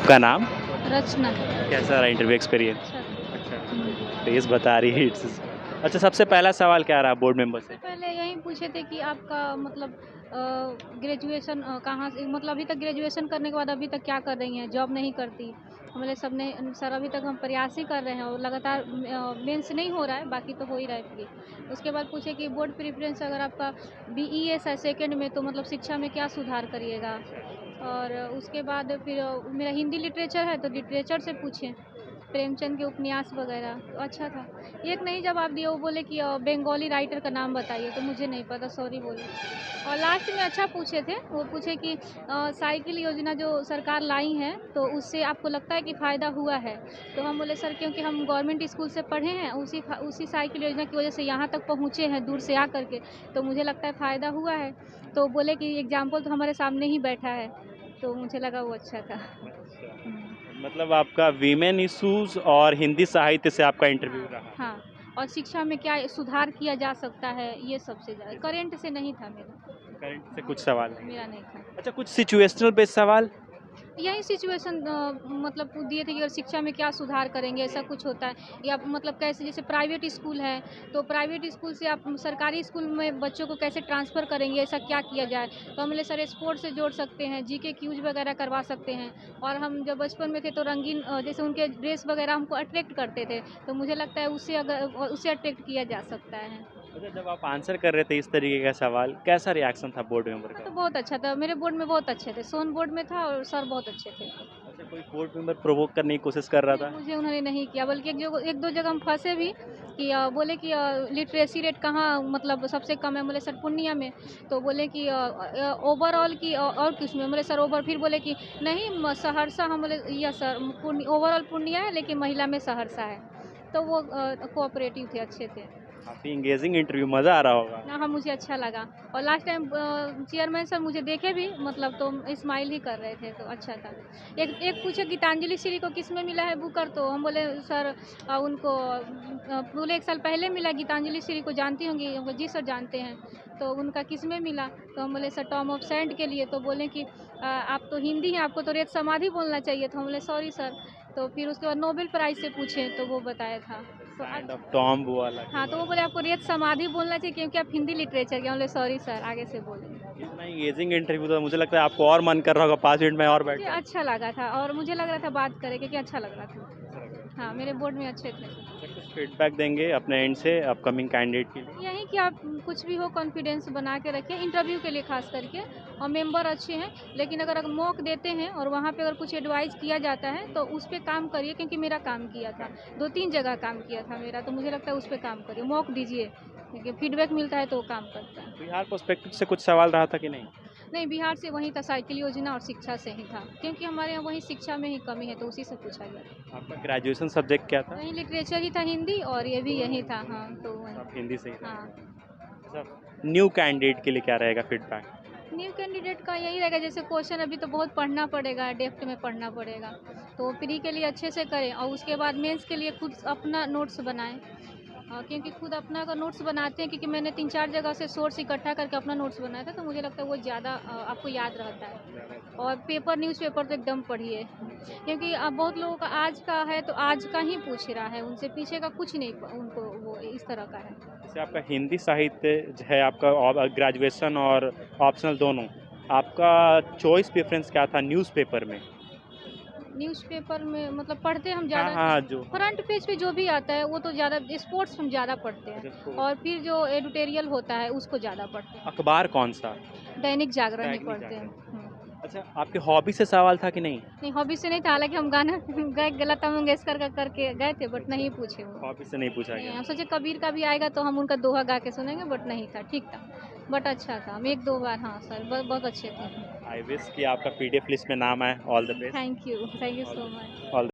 आपका नाम? रचना। कैसा रहा इंटरव्यू एक्सपीरियंस? अच्छा था। अच्छा, तेज़ बता रही है इट्स। अच्छा, सबसे पहला सवाल क्या रहा बोर्ड मेंबर से? सबसे पहले यही पूछे थे कि आपका मतलब ग्रेजुएशन कहाँ से, मतलब अभी तक ग्रेजुएशन करने के बाद अभी तक क्या कर रही हैं? जॉब नहीं करती। मतलब सबने सर अभी तक हम प्रयास ही कर रहे हैं और लगातार मेंस नहीं हो रहा है, बाकी तो हो ही रहा है प्री। उसके बाद पूछे कि बोर्ड प्रेफ़रेंस अगर आपका बीईएस है सेकंड में, तो मतलब शिक्षा में क्या सुधार करिएगा? और उसके बाद फिर मेरा हिंदी लिटरेचर है तो लिटरेचर से पूछे, प्रेमचंद के उपन्यास वगैरह, तो अच्छा था। एक नहीं जवाब दिया, वो बोले कि बंगाली राइटर का नाम बताइए, तो मुझे नहीं पता, सॉरी बोले। और लास्ट में अच्छा पूछे थे, वो पूछे कि साइकिल योजना जो सरकार लाई है तो उससे आपको लगता है कि फ़ायदा हुआ है? तो हम बोले सर क्योंकि हम गवर्नमेंट स्कूल से पढ़े हैं, उसी साइकिल योजना की वजह से यहाँ तक पहुँचे हैं दूर से आ कर के, तो मुझे लगता है फ़ायदा हुआ है। तो बोले कि एग्ज़ाम्पल तो हमारे सामने ही बैठा है, तो मुझे लगा वो अच्छा था। मतलब आपका वीमेन इश्यूज़ और हिंदी साहित्य से आपका इंटरव्यू रहा। हाँ, और शिक्षा में क्या सुधार किया जा सकता है, ये सबसे ज़्यादा। करंट से नहीं था मेरा। करंट से कुछ सवाल नहीं। मेरा नहीं था। अच्छा, कुछ सिचुएशनल बेस्ड सवाल? यही सिचुएशन मतलब दिए थे कि अगर शिक्षा में क्या सुधार करेंगे, ऐसा कुछ होता है या मतलब कैसे, जैसे प्राइवेट स्कूल है तो प्राइवेट स्कूल से आप सरकारी स्कूल में बच्चों को कैसे ट्रांसफ़र करेंगे, ऐसा क्या किया जाए? तो हम बोले सर स्पोर्ट्स से जोड़ सकते हैं, जीके क्यूज वगैरह करवा सकते हैं। और हम जब बचपन में थे तो रंगीन जैसे उनके ड्रेस वगैरह हमको अट्रैक्ट करते थे, तो मुझे लगता है उससे अट्रैक्ट किया जा सकता है। अच्छा, जब आप आंसर कर रहे थे इस तरीके का सवाल, कैसा रिएक्शन था बोर्ड मेंबर हाँ, का? तो बहुत अच्छा था, मेरे बोर्ड में बहुत अच्छे थे, सोन बोर्ड में था और सर बहुत अच्छे थे। अच्छा, कोई बोर्ड मेंबर प्रोवोक करने की कोशिश कर रहा नहीं, था? मुझे उन्होंने नहीं किया, बल्कि एक दो जगह हम फँसे भी कि बोले कि लिटरेसी रेट कहाँ मतलब सबसे कम है? बोले सर पूर्णिया में। तो बोले कि ओवरऑल की और किसमें? बोले सर ओवर, फिर बोले कि नहीं सहरसा, हम बोले यस सर ओवरऑल पूर्णिया है लेकिन महिला में सहरसा है। तो वो कोऑपरेटिव थे, अच्छे थे। काफ़ी एंगेजिंग इंटरव्यू, मज़ा आ रहा होगा। हाँ, मुझे अच्छा लगा। और लास्ट टाइम चेयरमैन सर मुझे देखे भी, मतलब तो स्माइल ही कर रहे थे, तो अच्छा था। एक एक पूछे गीतांजलि श्री को किसमें मिला है बुकर, तो हम बोले सर उनको बोले 1 साल पहले मिला, गीतांजलि श्री को जानती होंगी? हम बोले जी सर जानते हैं। तो उनका किसमें मिला? तो हम बोले सर टॉम ऑफ सेंट के लिए, तो बोले कि आप तो हिंदी हैं, आपको तो रेत समाधि बोलना चाहिए था। हम बोले सॉरी सर। तो फिर उसके बाद नोबेल प्राइज़ से पूछे तो वो बताया था। तो काइंड अच्छा। ऑफ टॉम वो वाला के हाँ, तो वो बारे बोले आपको रेत समाधि बोलना चाहिए क्योंकि आप हिंदी लिटरेचर के। हम बोले सॉरी सर, आगे से बोलेंगे। में। इतना एंगेजिंग इंटरव्यू था, मुझे लगता है आपको और मन कर रहा होगा 5 मिनट में और बैठ मुझे जाऊँ। अच्छा लगा था और मुझे लग रहा था बात करें क्योंकि अच्छा लग रहा था। अच्छा लग रहा है। हाँ, मेरे बोर्ड में अच्छे थे। अच्छा, कुछ फीडबैक देंगे अपने एंड से अपकमिंग कैंडिडेट के लिए? यही कि आप कुछ भी हो कॉन्फिडेंस बना के रखिए, इंटरव्यू के लिए ख़ास करके। और मेंबर अच्छे हैं, लेकिन अगर मॉक देते हैं और वहाँ पे अगर कुछ एडवाइस किया जाता है तो उस पे काम करिए, क्योंकि मेरा काम किया था। 2-3 जगह काम किया था मेरा, तो मुझे लगता है उस पे काम करिए, मॉक दीजिए, क्योंकि फीडबैक मिलता है तो वो काम करता है। बिहार पर्सपेक्टिव से कुछ सवाल रहा था कि नहीं? नहीं, बिहार से वहीं था, साइकिल योजना और शिक्षा से ही था, क्योंकि हमारे यहाँ वहीं शिक्षा में ही कमी है, तो उसी से पूछा गया। आपका ग्रेजुएशन सब्जेक्ट क्या था? वहीं लिटरेचर ही था, हिंदी, और ये भी यही था। हाँ, तो वहीं। आप हिंदी से ही थे। हाँ। अच्छा, न्यू कैंडिडेट के लिए क्या रहेगा फीडबैक? न्यू कैंडिडेट का यही रहेगा, जैसे क्वेश्चन अभी तो बहुत पढ़ना पड़ेगा, डेप्थ में पढ़ना पड़ेगा, तो प्री के लिए अच्छे से करें और उसके बाद मेंस के लिए खुद अपना नोट्स बनाएं। क्योंकि खुद अपना अगर नोट्स बनाते हैं, क्योंकि मैंने 3-4 जगह से सोर्स इकट्ठा करके अपना नोट्स बनाया था, तो मुझे लगता है वो ज़्यादा आपको याद रहता है। और न्यूज़पेपर तो एकदम पढ़िए, क्योंकि अब बहुत लोगों का आज का है तो आज का ही पूछ रहा है, उनसे पीछे का कुछ नहीं उनको वो इस तरह का है। जैसे आपका हिंदी साहित्य है, आपका और ग्रेजुएशन और ऑप्शनल दोनों, आपका चॉइस प्रेफ़रेंस क्या था न्यूज़पेपर में? न्यूज़पेपर में मतलब पढ़ते हम हाँ, ज़्यादा, हाँ, जो हाँ। फ्रंट पेज पे जो भी आता है वो तो ज़्यादा, स्पोर्ट्स हम ज़्यादा पढ़ते अच्छा, हैं, और स्पोर्ट्स। फिर जो एडिटोरियल होता है उसको ज़्यादा पढ़ते हैं। अखबार कौन-सा? दैनिक जागरण ही दैनिक पढ़ते हैं। जागरण। अच्छा, आपकी हॉबी से सवाल था कि नहीं? नहीं, हॉबी से नहीं था, हालाँकि हम गाना गाए लता मंगेशकर का करके गए थे, बट अच्छा, नहीं पूछे वो। हॉबी से नहीं पूछा नहीं, गया। हम सोचे कबीर का भी आएगा तो हम उनका दोहा गा के सुनेंगे, बट नहीं था, ठीक था। बट अच्छा था, हम 1-2 बार, हाँ सर, बहुत अच्छे थे। आई विश कि आपका पीडीएफ लिस्ट में नाम आए। All the best. Thank you all so the much. All